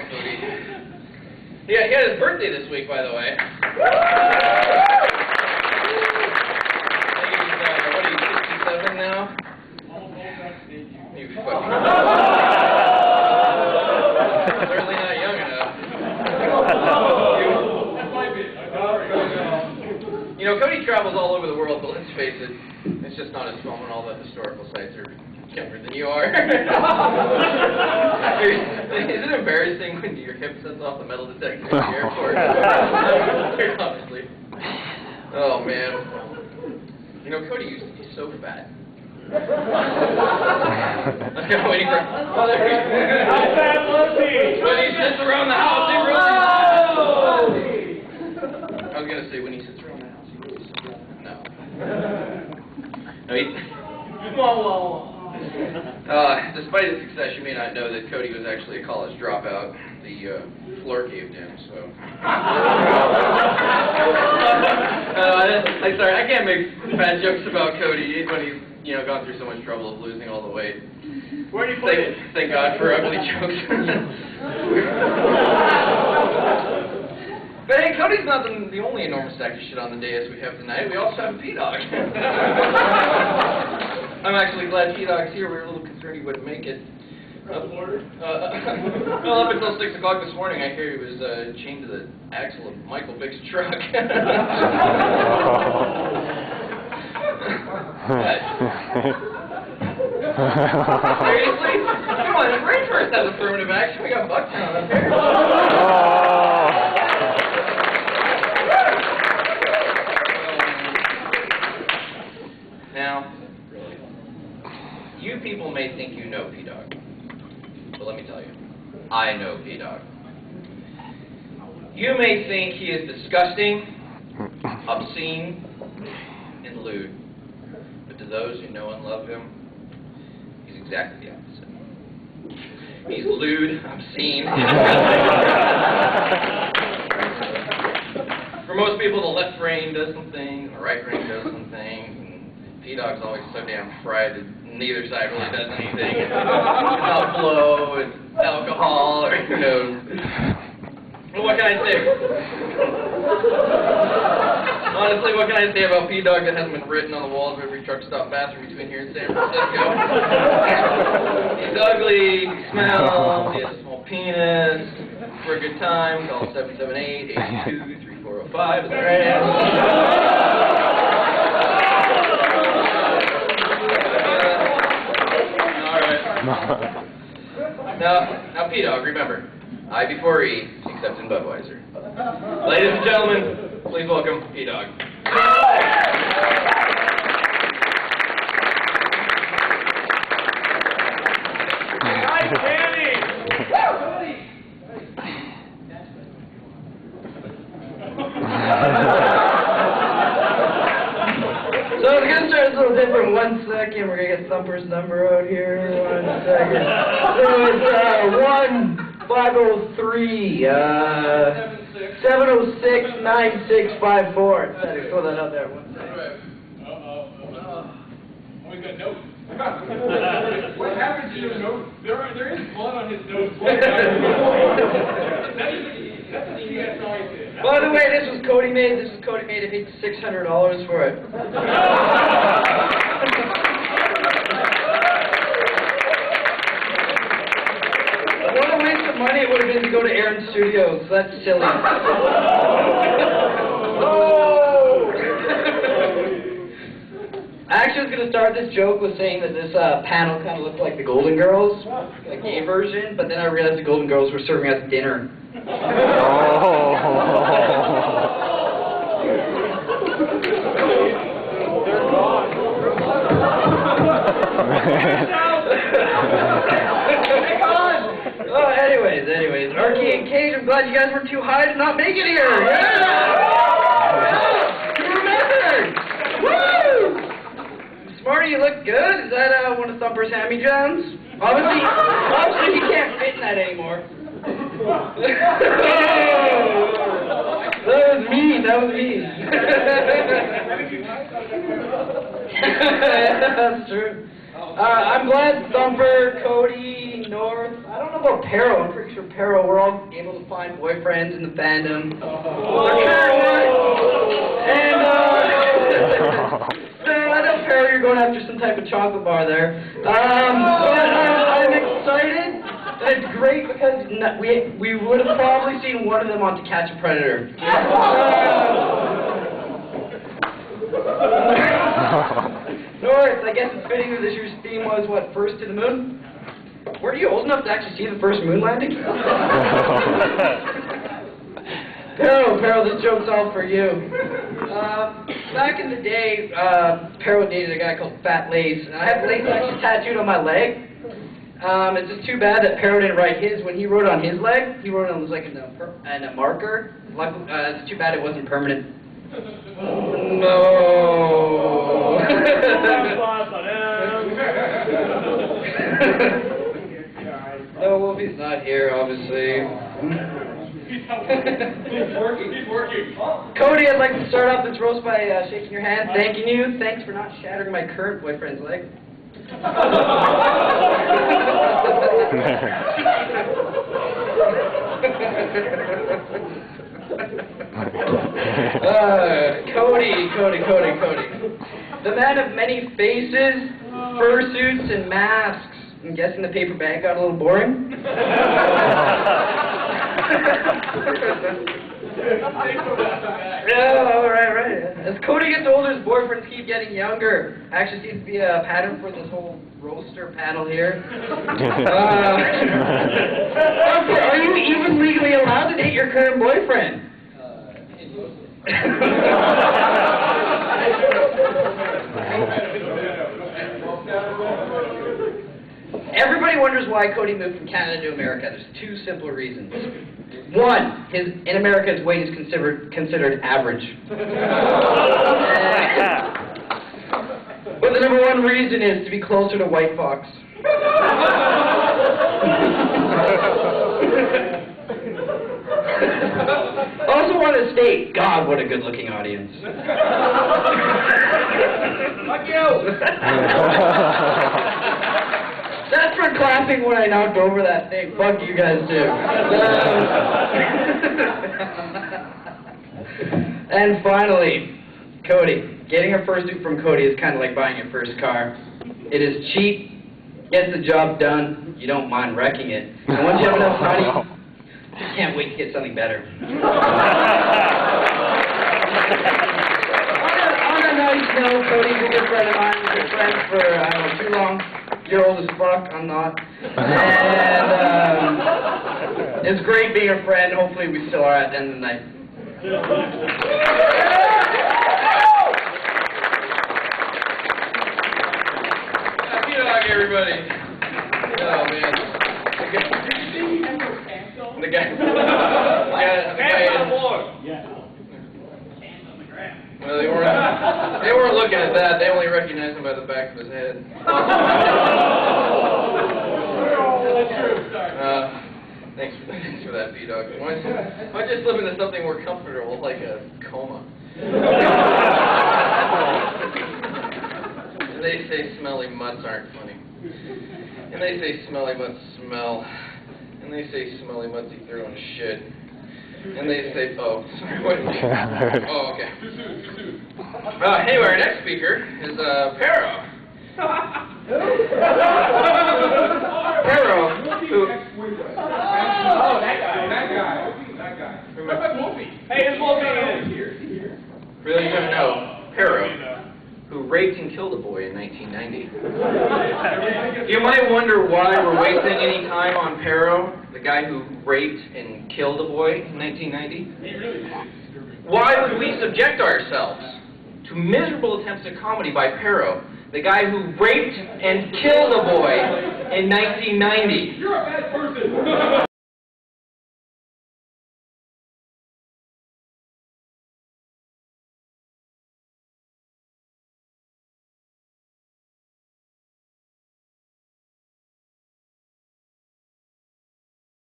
Cody. Yeah, he had his birthday this week, by the way. What are you, 67 now? You fucking... Certainly not young enough. You know, Cody travels all over the world, but let's face it, it's just not as fun when all the historical sites are younger than you are. Is it embarrassing when your hip sets off the metal detector at the airport? Honestly. Oh, man. You know, Cody used to be so fat. I'm waiting for... Oh, there he is. How fat was he? When he sits around the house, he really... I was going to say, when he sits around the house, he really sits around the... No. No, he... Despite his success, you may not know that Cody was actually a college dropout. The floor caved in, so... I'm sorry, I can't make bad jokes about Cody when he's, you know, gone through so much trouble of losing all the weight. Where do you put it? Thank God for ugly jokes. But hey, Cody's not the only enormous sack of shit on the dais we have tonight. We also have a P-Dog. I'm actually glad P-Dog's here. We were a little concerned he wouldn't make it. Well, up until 6 o'clock this morning, I hear he was chained to the axle of Michael Vick's truck. Seriously? Come on, RainFurrest has affirmative action. We got Bucktown up here. Now, you people may think you know P-Dog, but let me tell you, I know P-Dog. You may think he is disgusting, obscene, and lewd, but to those who know and love him, he's exactly the opposite. He's lewd, obscene, For most people, the left brain does some things, and the right brain does some things, and P-Dog's always so damn fried that neither side really does anything. It's not blow, it's alcohol, or who knows. Well, what can I say? Honestly, what can I say about P-Dog that hasn't been written on the walls of every truck stop bathroom between here and San Francisco? He's ugly, he smells, he has a small penis. For a good time, call 778-822-3405. Is that right? Now, P-Dog, remember, I before E, except in Budweiser. Ladies and gentlemen, please welcome P-Dog. Nice candy! So I was going to start this a little different. 1 second. We're going to get Thumper's number out here. 1 second. So it's 1503 706-9654. Throw that out there. 1 second. We got notes. What happened to your notes? There is blood on his notes. That's the CSI thing. By the way, this was Cody made. This is Cody made. I paid $600 for it. What a waste of money it would have been to go to Aaron Studios. That's silly. I actually was going to start this joke with saying that this panel kind of looked like the Golden Girls, a gay version, but then I realized the Golden Girls were serving us dinner. Anyways, Archie and Kate, I'm glad you guys weren't too high to not make it here. Yeah! You remembered! Woo! Smarty, you look good. Is that one of Thumper's hand-me-downs? Obviously you can't fit in that anymore. That was mean. That's true. I'm glad Thumper, Cody, North, I don't know about Pero, I'm pretty sure Pero, we're all able to find boyfriends in the fandom. And, so I know Pero, you're going after some type of chocolate bar there. But I'm excited. It's great because we would have probably seen one of them on To Catch a Predator. North, I guess it's fitting that this year's theme was, what, first to the moon? Were you old enough to actually see the first moon landing? Pero, this joke's all for you. Back in the day, Pero dated a guy called Fat Lace, and I have Lace actually tattooed on my leg. It's just too bad that Pero didn't write his. When he wrote on his leg, he wrote it on like in a marker. It's too bad it wasn't permanent. No. No, Wolfie's not here, obviously. He's working. Cody, I'd like to start off this roast by shaking your hand, thanking you. Thanks for not shattering my current boyfriend's leg. Cody. The man of many faces, fursuits, and masks. I'm guessing the paper bag got a little boring. Yeah, all right. As Cody gets older, his boyfriends keep getting younger. Actually seems to be a pattern for this whole roaster panel here. Are you even legally allowed to date your current boyfriend? Everybody wonders why Cody moved from Canada to America. There's two simple reasons. One, in America his weight is considered average. But the number one reason is to be closer to White Fox. Also want to state, God, what a good-looking audience. Fuck you! That's for clapping when I knocked over that thing. Fuck you guys too. And finally, Cody. Getting a fursuit from Cody is kind of like buying your first car. It is cheap, gets the job done, you don't mind wrecking it. And once you have enough money, you can't wait to get something better. On a nice note, Cody's a good friend of mine. We've been friends for, I don't know, too long. You're old as fuck, I'm not. And it's great being a friend. Hopefully we still are at the end of the night. Happy dog, everybody. Oh, man. The guy. Well, they weren't looking at that. They only recognized him by the back of his head. Thanks for that, B-Dog. Why don't you slip into something more comfortable, like a coma? And they say smelly mutts aren't funny. And they say smelly mutts smell. And they say smelly mutts eat their own shit. And they say, oh, sorry, what? Oh, okay. Anyway, our next speaker is Pero. Pero, who... Oh, that guy. Hey, it's Wolfie. Really, you don't know Pero, who raped and killed a boy in 1990. You might wonder why we're wasting any time on Pero, the guy who raped and killed a boy in 1990. Why would we subject ourselves to miserable attempts at comedy by Pero, the guy who raped and killed a boy in 1990? You're a bad person.